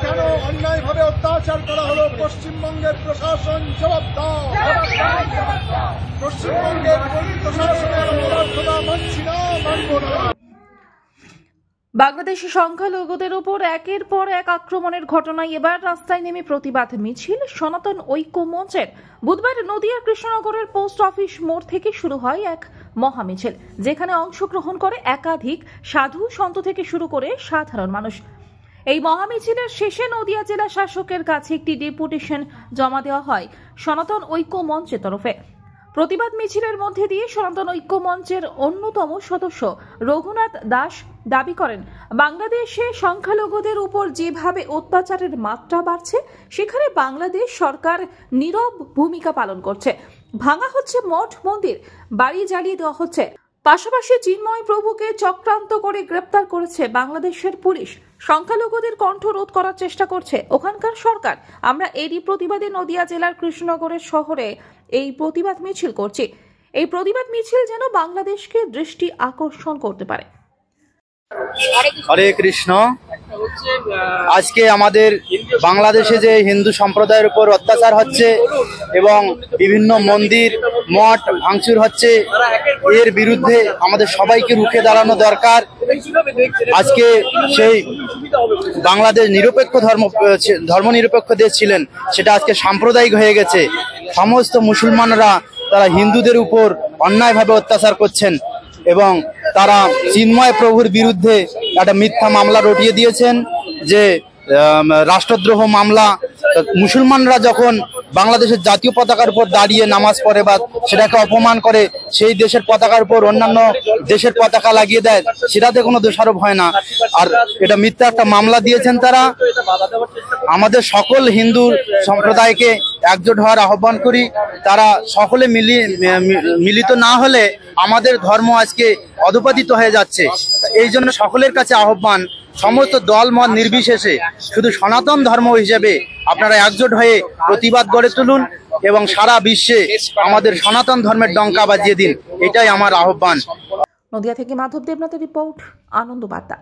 কেন অন্যায়ভাবে অত্যাচার করা হলো পশ্চিমবঙ্গের প্রশাসন জবাব দাও। পশ্চিমবঙ্গের প্রশাসনের অপরাধতা মানছি না, মানব না। বাংলাদেশি সংখ্যালঘুদের উপর একের পর এক আক্রমণের ঘটনায় এবার রাস্তায় নেমে প্রতিবাদ মিছিল সনাতন ঐক্য মঞ্চের। বুধবার নদিয়ার কৃষ্ণনগরের পোস্ট অফিস মোড় থেকে শুরু হয় এক মহামিছিল, যেখানে অংশগ্রহণ করে একাধিক সাধু সন্ত থেকে শুরু করে সাধারণ মানুষ। এই মহামিছিলের শেষে নদিয়া জেলা শাসকের কাছে একটি ডেপুটেশন জমা দেওয়া হয় সনাতন ঐক্য মঞ্চের তরফে। প্রতিবাদ মিছিলের মধ্যে দিয়ে সনাতন ঐক্য মঞ্চের অন্যতম সদস্য রঘুনাথ দাস দাবি করেন, বাংলাদেশে সংখ্যালঘুদের উপর যেভাবে অত্যাচারের মাত্রা বাড়ছে, সেখানে বাংলাদেশ সরকার নীরব ভূমিকা পালন করছে। ভাঙা হচ্ছে মঠ মন্দির, বাড়ি জ্বালিয়ে দেওয়া হচ্ছে। পাশাপাশি চিন্ময় প্রভুকে চক্রান্ত করে গ্রেপ্তার করেছে বাংলাদেশের পুলিশ। সংখ্যালঘুদের কণ্ঠ রোধ করার চেষ্টা করছে ওখানকার সরকার। আমরা এরই প্রতিবাদে নদিয়া জেলার কৃষ্ণনগরের শহরে এই প্রতিবাদ মিছিল করছি। এই প্রতিবাদ মিছিল যেন বাংলাদেশকে দৃষ্টি আকর্ষণ করতে পারে। হরে কৃষ্ণ। আজকে আমাদের বাংলাদেশে যে হিন্দু সম্প্রদায়ের উপর অত্যাচার হচ্ছে এবং বিভিন্ন মন্দির মঠ ভাঙচুর হচ্ছে, এর বিরুদ্ধে আমাদের সবাইকে রুখে দাঁড়ানো দরকার। আজকে সেই বাংলাদেশ নিরপেক্ষ ধর্ম নিরপেক্ষ দেশ ছিলেন, সেটা আজকে সাম্প্রদায়িক হয়ে গেছে। সমস্ত মুসলমানরা তারা হিন্দুদের উপর অন্যায়ভাবে অত্যাচার করছেন এবং তারা চিন্ময় প্রভুর বিরুদ্ধে একটা মিথ্যা মামলা রটিয়ে দিয়েছেন, যে রাষ্ট্রদ্রোহ মামলা। মুসলমানরা যখন বাংলাদেশের জাতীয় পতাকার উপর দাঁড়িয়ে নামাজ পড়ে বা সেটাকে অপমান করে, সেই দেশের পতাকার উপর অন্যান্য দেশের পতাকা লাগিয়ে দেয়, সেটাতে কোনো দোষারোপ হয় না। আর এটা মিথ্যা একটা মামলা দিয়েছেন তারা। আমাদের সকল হিন্দু সম্প্রদায়কে একজোট হওয়ার আহ্বান করি। তারা সকলে মিলিত না হলে আমাদের ধর্ম আজকে অধঃপতিত হয়ে যাচ্ছে। এই জন্য সকলের কাছে আহ্বান, সমস্ত দল মত নির্বিশেষে শুধু সনাতন ধর্ম হিসেবে আপনারা একজোট হয়ে প্রতিবাদ গড়ে তুলুন এবং সারা বিশ্বে আমাদের সনাতন ধর্মের ডঙ্কা বাজিয়ে দিন। এটাই আমার আহ্বান। নদিয়া থেকে মাধব দেবনাথের রিপোর্ট, আনন্দ বার্তা।